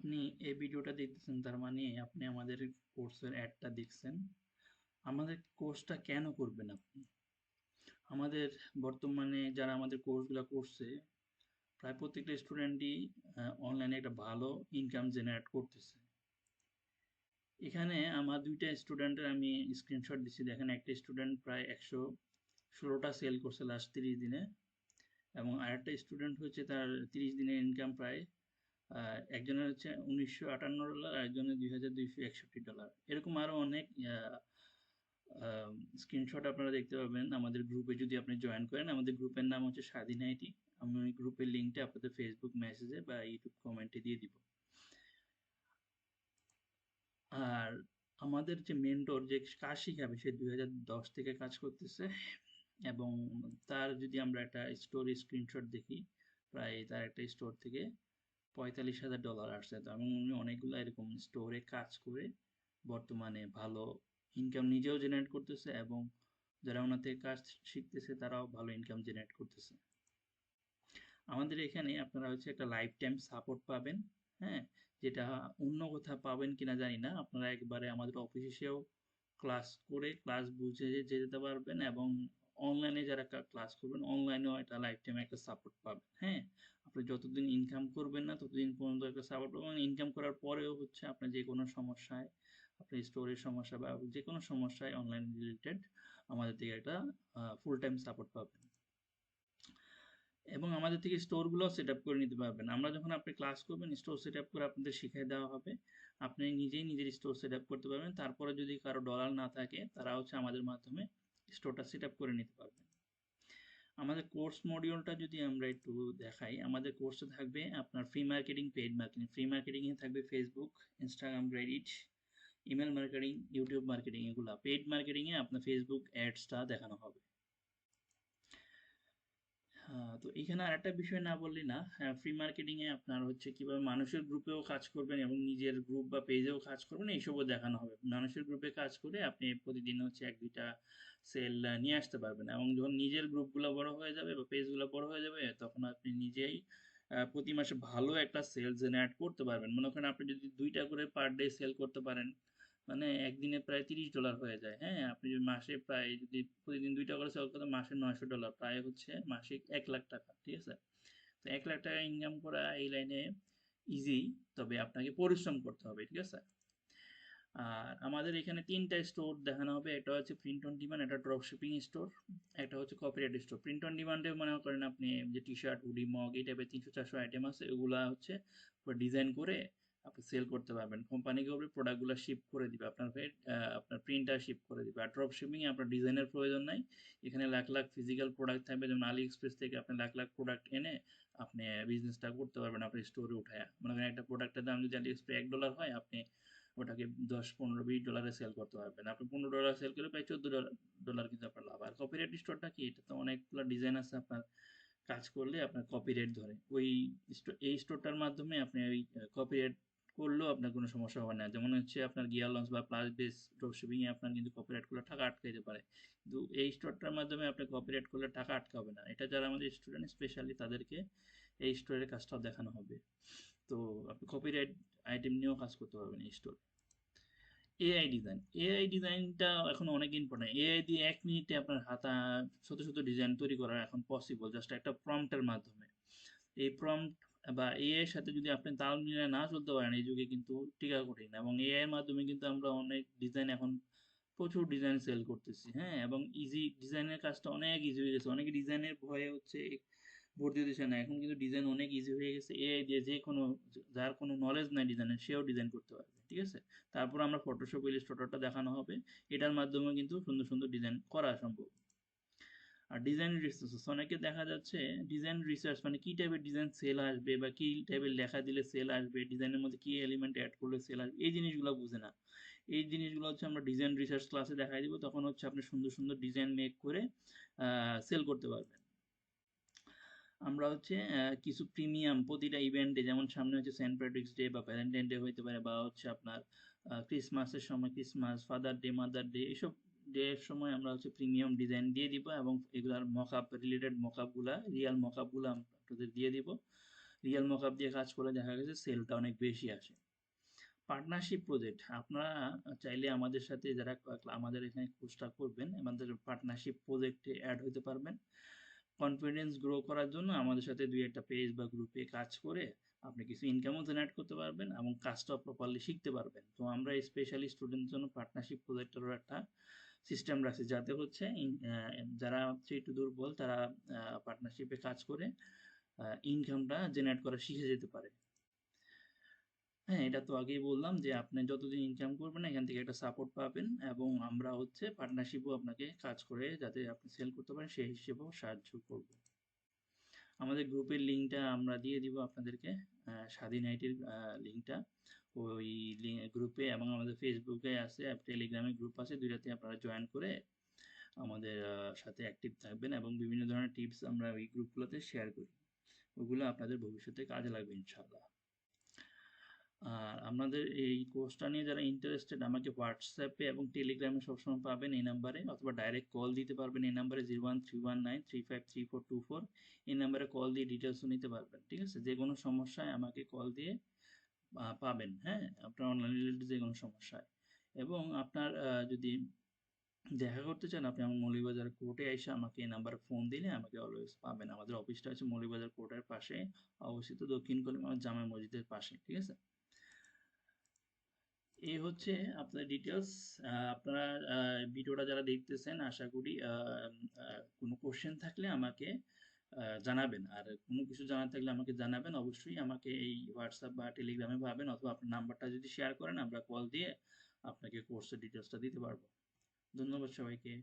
আপনি এই ভিডিওটা দেখতেছেন তার মানে আপনি আমাদের কোর্সের অ্যাডটা দেখছেন। আমাদের কোর্সটা কেন করবেন আপনি? আমাদের বর্তমানে যারা আমাদের কোর্সগুলো করছে প্রায় প্রত্যেকটা স্টুডেন্টই অনলাইনে একটা ভালো ইনকাম জেনারেট করতেছে। এখানে আমার দুইটা স্টুডেন্টের আমি স্ক্রিনশট দিচ্ছি, দেখেন একটা স্টুডেন্ট প্রায় 116টা সেল করছে লাস্ট 30 দিনে, এবং আরেকটা স্টুডেন্ট হচ্ছে তার 30 দিনের ইনকাম প্রায় একজনের হচ্ছে $1958, আরেকজনের $2261। এরকম আরো অনেক স্ক্রিনশট আপনারা দেখতে পাবেন আমাদের গ্রুপে যদি আপনি জয়েন করেন। আমাদের গ্রুপের নাম হচ্ছে স্বাধীন আইটি। আমি ওই গ্রুপের লিঙ্কটা আপনাদের ফেসবুক মেসেজে বা ইউটিউব কমেন্টে দিয়ে দিব। আর আমাদের যে মেন্টর যে কাজ শিখাবে সে 2010 থেকে কাজ করতেছে, এবং তার যদি আমরা একটা স্টোরি স্ক্রিনশট দেখি, প্রায় তার একটা স্টোর থেকে $45,000 আসছে। তো এবং উনি অনেকগুলো এরকম স্টোরে কাজ করে বর্তমানে ভালো ইনকাম নিজেও জেনারেট করতেছে, এবং যারা ওনার থেকে কাজ শিখতেছে তারাও ভালো ইনকাম জেনারেট করতেছে। আমাদের এখানে আপনারা হচ্ছে একটা লাইফ টাইম সাপোর্ট পাবেন। হ্যাঁ, যেটা অন্য কোথাও পাবেন কিনা জানি না। আপনারা একবারে আমাদের অফিস এসেও ক্লাস করে ক্লাস বুঝে যেতে পারবেন, এবং অনলাইনে যারা ক্লাস করবেন অনলাইনেও একটা লাইফ টাইম একটা সাপোর্ট পাবেন। হ্যাঁ, আপনি যতদিন ইনকাম করবেন না ততদিন পর্যন্ত একটা সাপোর্ট পাবেন। ইনকাম করার পরেও হচ্ছে আপনার যে কোনো সমস্যায়, আপনার স্টোরের সমস্যা বা যে কোনো সমস্যায় অনলাইন রিলেটেড আমাদের থেকে একটা ফুল টাইম সাপোর্ট পাবেন, এবং আমাদের থেকে স্টোরগুলো সেট আপ করে নিতে পারবেন। আমরা যখন আপনি ক্লাস করবেন স্টোর সেট আপ করে আপনাদের শিখিয়ে দেওয়া হবে। আপনি নিজেই নিজের স্টোর সেট আপ করতে পারবেন। তারপরে যদি কারো ডলার না থাকে তারা হচ্ছে আমাদের মাধ্যমে স্টোরটা সেট আপ করে নিতে পারবেন। আমাদের কোর্স মডিউলটা যদি আমরা একটু দেখাই, আমাদের কোর্সে থাকবে আপনার free marketing, paid marketing. Free মার্কেটিংয়ে থাকবে Facebook, Instagram, Reddit, email marketing, YouTube marketing. এগুলা পেইড মার্কেটিংয়ে আপনার ফেসবুক অ্যাডসটা দেখানো হবে। হ্যাঁ, তো এখানে আরেকটা বিষয় না বললেই না। হ্যাঁ, ফ্রি মার্কেটিং এ আপনার হচ্ছে কিভাবে মানুষের গ্রুপেও কাজ করবেন এবং নিজের গ্রুপ বা পেজেও কাজ করবেন, এইসবও দেখানো হবে। মানুষের গ্রুপে কাজ করে আপনি প্রতিদিন হচ্ছে 1-2টা সেল নিয়ে আসতে পারবেন, এবং যখন নিজের গ্রুপগুলো বড় হয়ে যাবে বা পেজগুলো বড় হয়ে যাবে তখন আপনি নিজেই প্রতি মাসে ভালো একটা সেল জেনারেট করতে পারবেন। মনে করেন আপনি যদি 2টা করে পার ডে সেল করতে পারেন, মানে একদিনে প্রায় $30 হয়ে যায়। হ্যাঁ, আপনি যদি মাসে প্রায় যদি প্রতিদিন 2টা করে সেল করতে মাসে $900, প্রায় হচ্ছে মাসিক $1,00,000। ঠিক আছে? তো $1,00,000 ইনকাম করা এই লাইনে ইজি, তবে আপনাকে পরিশ্রম করতে হবে। ঠিক আছে? আর আমাদের এখানে 3টা স্টোর দেখানো হবে। একটা হচ্ছে প্রিন্ট অন ডিমান্ড, একটা ড্রপ শিপিং স্টোর, একটা হচ্ছে কপিরাইট স্টোর। প্রিন্ট অন ডিমান্ডে মনে করেন আপনি যে টি শার্ট, হুডি, মগ এই টাইপের 300-400 আইটেম আছে, এগুলা হচ্ছে ডিজাইন করে আপনি সেল করতে পারবেন। কোম্পানিকে ওই প্রোডাক্টগুলো শিপ করে দিবে আপনার হয়ে, আপনার প্রিন্টার শিপ করে দিবে। আর ড্রপ শিপিং এ আপনার ডিজাইনের প্রয়োজন নাই। এখানে লাখ লাখ ফিজিক্যাল প্রোডাক্ট থাকবে, যেমন আলি এক্সপ্রেস থেকে আপনি লাখ লাখ প্রোডাক্ট এনে আপনি বিজনেসটা করতে পারবেন আপনার স্টোরে উঠায়। মনে করেন একটা প্রোডাক্টের দাম যদি আলি এক্সপ্রেস $1 হয়, আপনি ওটাকে 10, 15, 20 ডলারে সেল করতে পারবেন। আপনি $15 সেল করে প্রায় $14 কিন্তু আপনার লাভ। আর কপিরাইট স্টোরটা কি, এটা তো অনেকগুলো ডিজাইন আছে, আপনার কাজ করলে আপনার কপিরাইট ধরে। ওই এই স্টোরটার মাধ্যমে আপনি ওই কপিরাইট করলেও আপনার কোনো সমস্যা হবে না। যেমন হচ্ছে আপনার গিয়ার লঞ্চ বা প্লাস বেস ড্রপশিপিং এ আপনার কিন্তু কপিরাইট করলে টাকা আটকাইতে পারে, কিন্তু এই স্টোরটার মাধ্যমে আপনি কপিরাইট করলে টাকা আটকাবে না। এটা যারা আমাদের স্টুডেন্ট স্পেশালি তাদেরকে এই স্টোরের কাজটাও দেখানো হবে। তো আপনি কপিরাইট আইটেম নিয়েও কাজ করতে পারবেন এই স্টোরে। এআই ডিজাইন, এআই ডিজাইনটা এখন অনেক ইম্পর্টেন্ট। এআই দিয়ে 1 মিনিটে আপনার হাতা শত শত ডিজাইন তৈরি করা এখন পসিবল, জাস্ট একটা প্রম্পটের মাধ্যমে। এই প্রম্পট বা এআই এর সাথে যদি আপনি তাল মিলিয়ে না চলতে পারেন এই যুগে কিন্তু টিকা কঠিন। এবং এআই এর মাধ্যমে কিন্তু আমরা অনেক ডিজাইন এখন প্রচুর ডিজাইন সেল করতেছি। হ্যাঁ, এবং ইজি ডিজাইনের কাজটা অনেক ইজি হয়ে গেছে। অনেকে ডিজাইনের ভয়ে হচ্ছে ভর্তি দিতেছে না। এখন কিন্তু ডিজাইন অনেক ইজি হয়ে গেছে। এআই দিয়ে যে কোনো, যার কোনো নলেজ নাই ডিজাইনের সেও ডিজাইন করতে পারবে। ঠিক আছে? তারপর আমরা ফটোশপ ইলাস্ট্রেটরটা দেখানো হবে। এটার মাধ্যমে কিন্তু সুন্দর সুন্দর ডিজাইন করা সম্ভব। আর ডিজাইন রিসার্চ, অনেকে দেখা যাচ্ছে ডিজাইন রিসার্চ মানে কি টাইপের ডিজাইন সেল আসবে বা কি টাইপের লেখা দিলে সেল আসবে, ডিজাইনের মধ্যে কি এলিমেন্ট অ্যাড করলে সেল আসবে, এই জিনিসগুলো বুঝে না। এই জিনিসগুলো হচ্ছে আমরা ডিজাইন রিসার্চ ক্লাসে দেখাই দিব, তখন হচ্ছে আপনি সুন্দর সুন্দর ডিজাইন মেক করে সেল করতে পারবেন। আমরা হচ্ছে কিছু প্রিমিয়াম প্রতিটা ইভেন্টে, যেমন সামনে হচ্ছে সেন্ট প্যাট্রিক্স ডে বা ভ্যালেন্টাইন ডে হইতে পারে, বা হচ্ছে আপনার ক্রিসমাসের সময় Christmas, father day, mother day, এইসব ডে এর সময় আমরা হচ্ছে প্রিমিয়াম ডিজাইন দিয়ে দিব, এবং এগুলার মকআপ রিলেটেড মকআপগুলা রিয়াল মকআপগুলো আপনাদের দিয়ে দিব। রিয়েল মকআপ দিয়ে কাজ করলে দেখা গেছে সেলটা অনেক বেশি আসে। পার্টনারশিপ প্রজেক্ট, আপনারা চাইলে আমাদের সাথে যারা আমাদের এখানে কোর্সটা করবেন আমাদের পার্টনারশিপ প্রজেক্টে অ্যাড হতে পারবেন। কনফিডেন্স গ্রো করার জন্য আমাদের সাথে দুই একটা পেজ বা গ্রুপে কাজ করে আপনি কিছু ইনকামও জেনারেট করতে পারবেন এবং কাজটা প্রপারলি শিখতে পারবেন। তো আমরা স্পেশালি স্টুডেন্টের জন্য পার্টনারশিপ প্রজেক্টেরও একটা সিস্টেম রাখছি, যাতে হচ্ছে যারা হচ্ছে একটু দুর্বল তারা পার্টনারশিপে কাজ করে ইনকামটা জেনারেট করা শিখে যেতে পারে। হ্যাঁ, এটা তো আগেই বললাম যে আপনি যতদিন ইনকাম করবেন এখান থেকে একটা সাপোর্ট পাবেন, এবং আমরা হচ্ছে পার্টনারশিপও আপনাকে কাজ করে যাতে আপনি সেল করতে পারেন সেই হিসেবেও সাহায্য করব। আমাদের গ্রুপের লিঙ্কটা আমরা দিয়ে দিব আপনাদেরকে, স্বাধীন আইটির লিঙ্কটা ওই গ্রুপে, এবং আমাদের ফেসবুকে আছে, টেলিগ্রামে গ্রুপ আছে, দুইটাতে আপনারা জয়েন করে আমাদের সাথে অ্যাক্টিভ থাকবেন, এবং বিভিন্ন ধরনের টিপস আমরা ওই গ্রুপগুলোতে শেয়ার করি, ওগুলো আপনাদের ভবিষ্যতে কাজে লাগবে ইনশাআল্লাহ। আর আপনাদের এই কোর্সটা নিয়ে যারা ইন্টারেস্টেড আমাকে হোয়াটসঅ্যাপে এবং টেলিগ্রামে সবসময় পাবেন এই নাম্বারে, অথবা ডাইরেক্ট কল দিতে পারবেন এই নাম্বারে 01319353424। এই নাম্বারে কল দিয়ে ডিটেলসও নিতে পারবেন, ঠিক আছে? যে কোনো সমস্যায় আমাকে কল দিয়ে পাবেন, হ্যাঁ, আপনার অনলাইন রিলেটেড যে কোনো সমস্যায়। এবং আপনার যদি দেখা করতে চান আপনি আমার মৌলভীবাজার কোর্টে এসে আমাকে এই নাম্বারে ফোন দিলে আমাকে অলওয়েজ পাবেন। আমাদের অফিসটা হচ্ছে মৌলভীবাজার কোর্টের পাশে অবস্থিত, দক্ষিণ কলিমা জামে মসজিদের পাশে, ঠিক আছে? এই হচ্ছে আপনার ডিটেলস। আপনারা ভিডিওটা যারা দেখতেছেন আশা করি কোনো কোশ্চেন থাকলে আমাকে জানাবেন, আর কোনো কিছু জানার থাকলে আমাকে জানাবেন। অবশ্যই আমাকে এই হোয়াটসঅ্যাপ বা টেলিগ্রামে পাবেন, অথবা আপনার নাম্বারটা যদি শেয়ার করেন আমরা কল দিয়ে আপনাকে কোর্সের ডিটেলসটা দিতে পারবো। ধন্যবাদ সবাইকে।